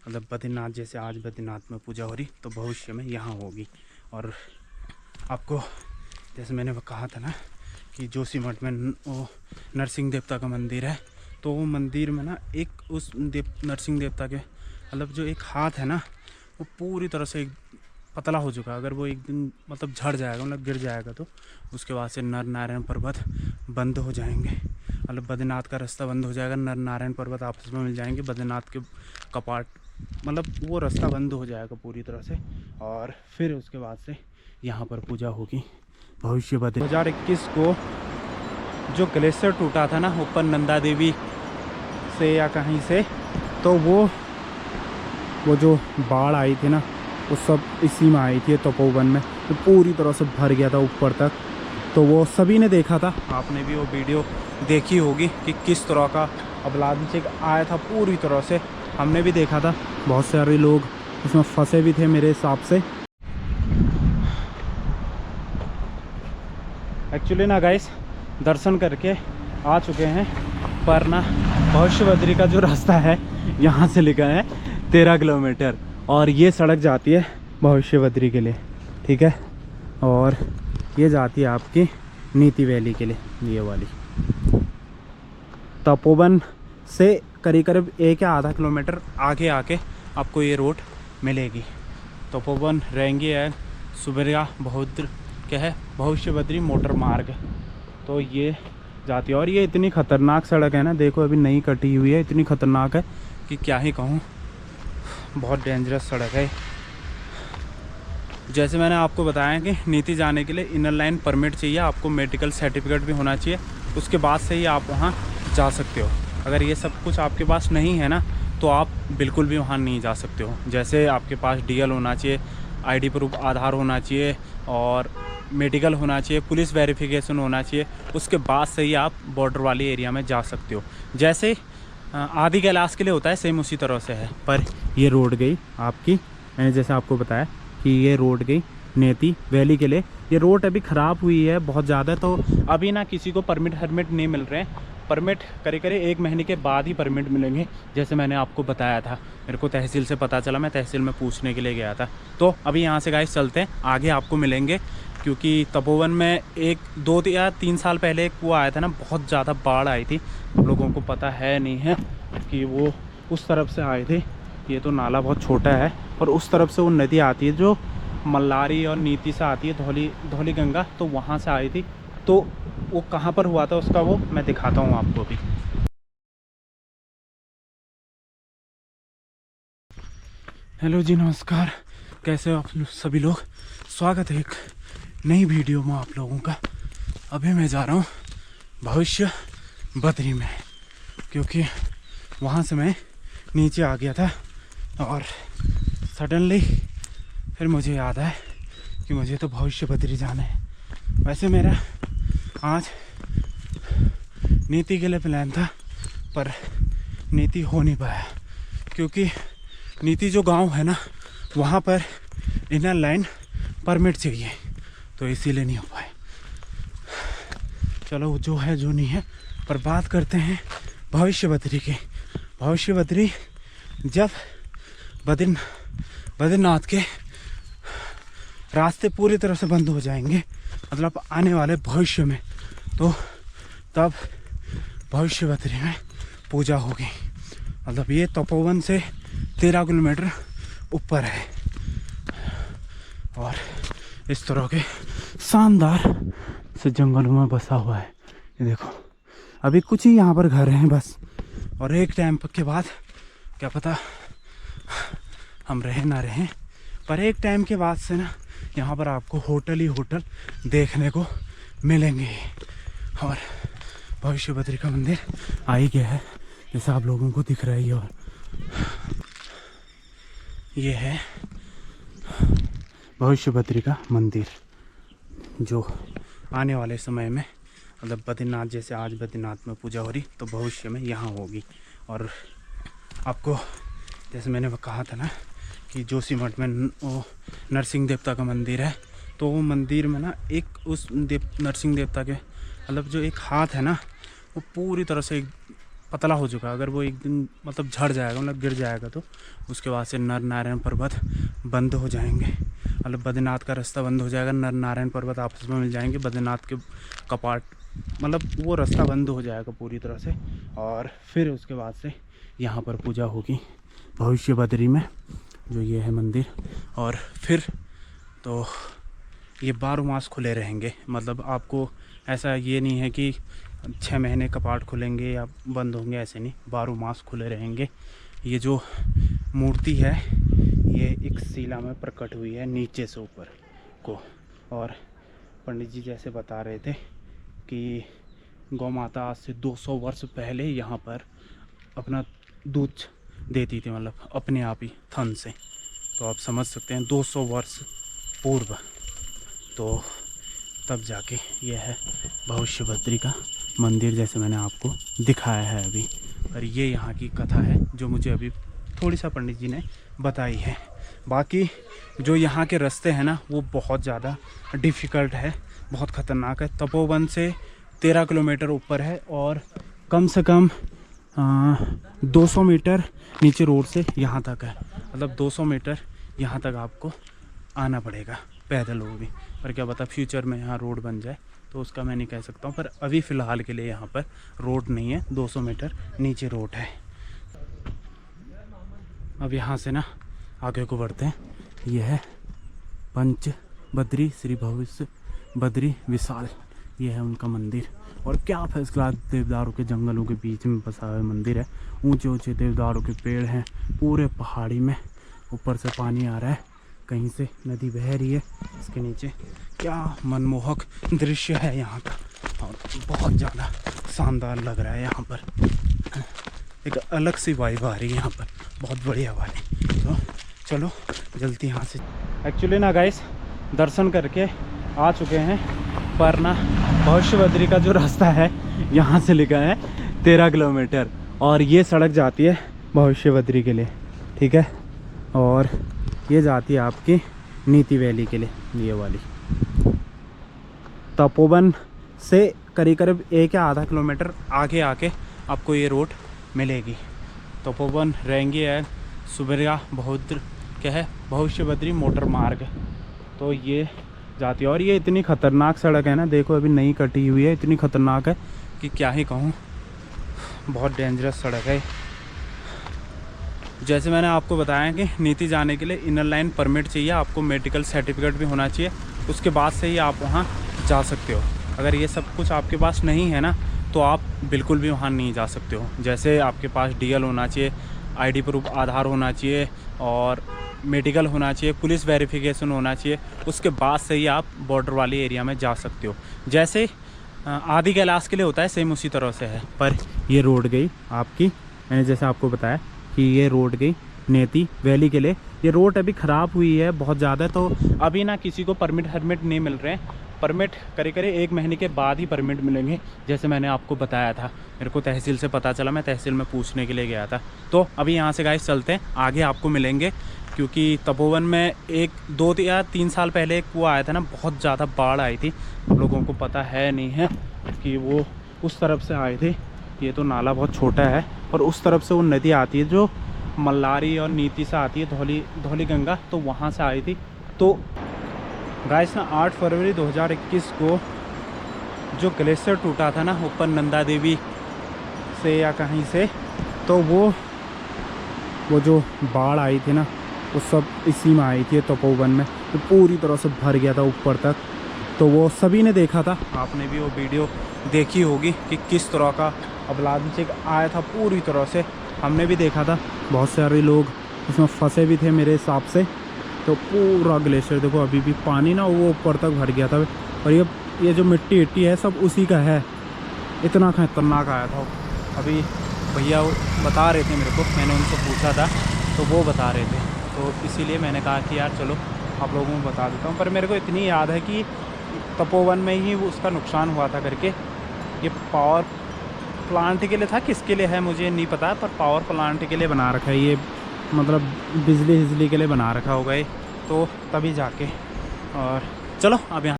मतलब बद्रीनाथ जैसे आज बद्रीनाथ में पूजा हो रही तो भविष्य में यहाँ होगी। और आपको जैसे मैंने वो कहा था ना कि जोशीमठ में वो नरसिंह देवता का मंदिर है, तो वो मंदिर में ना एक उस नरसिंह देवता के मतलब जो एक हाथ है ना वो पूरी तरह से पतला हो चुका है। अगर वो एक दिन मतलब झड़ जाएगा मतलब गिर जाएगा तो उसके बाद से नर नारायण पर्वत बंद हो जाएंगे। मतलब बद्रीनाथ का रास्ता बंद हो जाएगा, नर नारायण पर्वत आपस में मिल जाएंगे, बद्रीनाथ के कपाट मतलब वो रास्ता बंद हो जाएगा पूरी तरह से। और फिर उसके बाद से यहाँ पर पूजा होगी भविष्य। 2021 को जो ग्लेशियर टूटा था ना ऊपर नंदा देवी से या कहीं से, तो वो जो बाढ़ आई थी ना वो सब इसी में आई थी तपोवन में, तो पूरी तरह से भर गया था ऊपर तक। तो वो सभी ने देखा था, आपने भी वो वीडियो देखी होगी कि किस तरह का अबलादी आया था पूरी तरह से। हमने भी देखा था, बहुत सारे लोग उसमें फंसे भी थे मेरे हिसाब से। एक्चुअली ना गाइस दर्शन करके आ चुके हैं, पर ना भविष्य बद्री का जो रास्ता है यहाँ से लिखा है 13 किलोमीटर और ये सड़क जाती है भविष्य बद्री के लिए, ठीक है। और ये जाती है आपकी नीति वैली के लिए, ये वाली तपोवन से करीब करीब 1 या आधा किलोमीटर आगे आके आपको ये रोड मिलेगी। तपोवन रेंगे है सुबेरा बहुद्र क्या है भविष्य बद्री मोटर मार्ग, तो ये जाती है। और ये इतनी ख़तरनाक सड़क है ना, देखो अभी नई कटी हुई है, इतनी ख़तरनाक है कि क्या ही कहूँ, बहुत डेंजरस सड़क है। जैसे मैंने आपको बताया कि नीति जाने के लिए इनर लाइन परमिट चाहिए, आपको मेडिकल सर्टिफिकेट भी होना चाहिए, उसके बाद से ही आप वहाँ जा सकते हो। अगर ये सब कुछ आपके पास नहीं है ना तो आप बिल्कुल भी वहाँ नहीं जा सकते हो। जैसे आपके पास डीएल होना चाहिए, आईडी प्रूफ आधार होना चाहिए और मेडिकल होना चाहिए, पुलिस वेरिफिकेशन होना चाहिए, उसके बाद से ही आप बॉर्डर वाली एरिया में जा सकते हो। जैसे आदि कैलाश के लिए होता है सेम उसी तरह से है। पर ये रोड गई आपकी, मैंने जैसे आपको बताया कि ये रोड गई नेती वैली के लिए। ये रोड अभी ख़राब हुई है बहुत ज़्यादा, तो अभी ना किसी को परमिट नहीं मिल रहे हैं। परमिट करीब 1 महीने के बाद ही परमिट मिलेंगे, जैसे मैंने आपको बताया था। मेरे को तहसील से पता चला, मैं तहसील में पूछने के लिए गया था। तो अभी यहाँ से गाइस चलते हैं, आगे आपको मिलेंगे। क्योंकि तपोवन में 2 या 3 साल पहले एक कुआं आया था ना, बहुत ज़्यादा बाढ़ आई थी, लोगों को पता है नहीं है कि वो उस तरफ से आए थे। ये तो नाला बहुत छोटा है और उस तरफ से वो नदी आती है जो मल्लारी और नीति से आती है, धौली गंगा, तो वहाँ से आई थी। तो वो कहाँ पर हुआ था उसका वो मैं दिखाता हूँ आपको अभी। हेलो जी, नमस्कार, कैसे हो आप सभी लोग। स्वागत है एक नई वीडियो में आप लोगों का। अभी मैं जा रहा हूँ भविष्य बद्री में, क्योंकि वहाँ से मैं नीचे आ गया था और सडनली फिर मुझे याद आया कि मुझे तो भविष्य बद्री जाना है। वैसे मेरा आज नीति के लिए प्लान था, पर नीति हो नहीं पाया, क्योंकि नीति जो गांव है ना वहाँ पर इनर लाइन परमिट चाहिए, तो इसीलिए नहीं हो पाए। चलो जो है जो नहीं है, पर बात करते हैं भविष्य बद्री की। भविष्य बद्री जब बद्रीनाथ के रास्ते पूरी तरह से बंद हो जाएंगे, मतलब आने वाले भविष्य में, तो तब भविष्य बद्री में पूजा होगी। मतलब ये तपोवन से 13 किलोमीटर ऊपर है और इस तरह के शानदार से जंगलों में बसा हुआ है। ये देखो अभी कुछ ही यहाँ पर घर हैं बस, और एक टाइम के बाद क्या पता हम रहे ना रहें, पर एक टाइम के बाद से ना यहाँ पर आपको होटल ही होटल देखने को मिलेंगे। और भविष्य बद्री का मंदिर आ ही गया है, जैसा आप लोगों को दिख रहा है। और ये है भविष्य बद्री का मंदिर, जो आने वाले समय में मतलब बद्रीनाथ जैसे आज बद्रीनाथ में पूजा हो रही तो भविष्य में यहाँ होगी। और आपको जैसे मैंने कहा था ना कि जोशीमठ में वो नरसिंह देवता का मंदिर है, तो वो मंदिर में ना एक उस नरसिंह देवता के मतलब जो एक हाथ है ना वो पूरी तरह से पतला हो चुका है। अगर वो एक दिन मतलब झड़ जाएगा, मतलब गिर जाएगा, तो उसके बाद से नर नारायण पर्वत बंद हो जाएंगे। मतलब बद्रीनाथ का रास्ता बंद हो जाएगा, नर नारायण पर्वत आपस में मिल जाएंगे, बद्रीनाथ के कपाट, मतलब वो रास्ता बंद हो जाएगा पूरी तरह से। और फिर उसके बाद से यहाँ पर पूजा होगी भविष्य बद्री में, जो ये है मंदिर। और फिर तो ये 12 मास खुले रहेंगे। मतलब आपको ऐसा ये नहीं है कि 6 महीने कपाट खुलेंगे या बंद होंगे, ऐसे नहीं, 12 मास खुले रहेंगे। ये जो मूर्ति है ये एक शिला में प्रकट हुई है नीचे से ऊपर को। और पंडित जी जैसे बता रहे थे कि गौ माता आज से 200 वर्ष पहले यहाँ पर अपना दूध देती थी, मतलब अपने आप ही थन से। तो आप समझ सकते हैं 200 वर्ष पूर्व। तो तब जाके ये है भविष्य बद्री का मंदिर, जैसे मैंने आपको दिखाया है अभी। और ये यहाँ की कथा है जो मुझे अभी थोड़ी सा पंडित जी ने बताई है। बाकी जो यहाँ के रास्ते हैं ना वो बहुत ज़्यादा डिफ़िकल्ट है, बहुत ख़तरनाक है। तपोवन से 13 किलोमीटर ऊपर है और कम से कम 200 मीटर नीचे रोड से यहाँ तक है। मतलब 200 मीटर यहाँ तक आपको आना पड़ेगा पैदल, वो भी। पर क्या पता फ्यूचर में यहाँ रोड बन जाए, तो उसका मैं नहीं कह सकता हूँ। पर अभी फ़िलहाल के लिए यहाँ पर रोड नहीं है, 200 मीटर नीचे रोड है। अब यहाँ से ना आगे को बढ़ते हैं। यह है पंच बद्री श्री भविष्य बद्री विशाल, ये है उनका मंदिर। और क्या फर्स्ट क्लास देवदारों के जंगलों के बीच में बसा हुआ मंदिर है। ऊंचे ऊंचे देवदारों के पेड़ हैं पूरे पहाड़ी में। ऊपर से पानी आ रहा है, कहीं से नदी बह रही है इसके नीचे। क्या मनमोहक दृश्य है यहाँ का, और बहुत ज़्यादा शानदार लग रहा है यहाँ पर। एक अलग सी वाइब आ रही है यहाँ पर, बहुत बढ़िया वाली। तो चलो जल्दी यहाँ से। एक्चुअली ना गाइस, दर्शन करके आ चुके हैं, पर ना भविष्य बद्री का जो रास्ता है यहाँ से लिखा है 13 किलोमीटर, और ये सड़क जाती है भविष्य बद्री के लिए, ठीक है। और ये जाती है आपकी नीति वैली के लिए, ये वाली। तपोवन से करीब करीब 1 या आधा किलोमीटर आगे आके आपको ये रोड मिलेगी। तपोवन रहेंगी है सुबेरा बहुत क्या है भविष्य बद्री मोटर मार्ग, तो ये जाती है। और ये इतनी ख़तरनाक सड़क है ना, देखो अभी नई कटी हुई है, इतनी ख़तरनाक है कि क्या ही कहूँ, बहुत डेंजरस सड़क है। जैसे मैंने आपको बताया कि नीति जाने के लिए इनर लाइन परमिट चाहिए, आपको मेडिकल सर्टिफिकेट भी होना चाहिए, उसके बाद से ही आप वहाँ जा सकते हो। अगर ये सब कुछ आपके पास नहीं है ना, तो आप बिल्कुल भी वहाँ नहीं जा सकते हो। जैसे आपके पास डीएल होना चाहिए, आईडी प्रूफ आधार होना चाहिए, और मेडिकल होना चाहिए, पुलिस वेरिफिकेशन होना चाहिए, उसके बाद से ही आप बॉर्डर वाली एरिया में जा सकते हो। जैसे आदि कैलाश के लिए होता है, सेम उसी तरह से है। पर ये रोड गई आपकी, मैंने जैसे आपको बताया कि ये रोड गई नेती वैली के लिए। ये रोड अभी ख़राब हुई है बहुत ज़्यादा, तो अभी ना किसी को परमिट नहीं मिल रहे हैं। परमिट करीब 1 महीने के बाद ही परमिट मिलेंगे, जैसे मैंने आपको बताया था। मेरे को तहसील से पता चला, मैं तहसील में पूछने के लिए गया था। तो अभी यहाँ से गाइस चलते हैं, आगे आपको मिलेंगे। क्योंकि तपोवन में 2 या 3 साल पहले एक कुआं आया था ना, बहुत ज़्यादा बाढ़ आई थी। लोगों को पता है नहीं है कि वो उस तरफ से आए थे। ये तो नाला बहुत छोटा है, और उस तरफ से वो नदी आती है जो मल्लारी और नीति से आती है, धौली गंगा, तो वहाँ से आई थी। तो गाइस ना 8 फरवरी 2021 को जो ग्लेशियर टूटा था ना ऊपर नंदा देवी से या कहीं से, तो वो जो बाढ़ आई थी ना, वो सब इसी में आई थी तपोवन में। तो पूरी तरह से भर गया था ऊपर तक। तो वो सभी ने देखा था, आपने भी वो वीडियो देखी होगी कि किस तरह का अवलांच आया था पूरी तरह से। हमने भी देखा था, बहुत सारे लोग इसमें फंसे भी थे मेरे हिसाब से। तो पूरा ग्लेशियर देखो, अभी भी पानी ना वो ऊपर तक भर गया था। और ये जो मिट्टी है सब उसी का है, इतना खतरनाक आया था। अभी भैया बता रहे थे मेरे को, मैंने उनसे पूछा था तो वो बता रहे थे, तो इसीलिए मैंने कहा कि यार चलो आप लोगों को बता देता हूँ। पर मेरे को इतनी याद है कि तपोवन में ही उसका नुकसान हुआ था करके। ये पावर प्लांट के लिए था, किसके लिए है मुझे नहीं पता, पर पावर प्लांट के लिए बना रखा है ये, मतलब बिजली के लिए बना रखा होगा ये, तो तभी जाके। और चलो अब यहाँ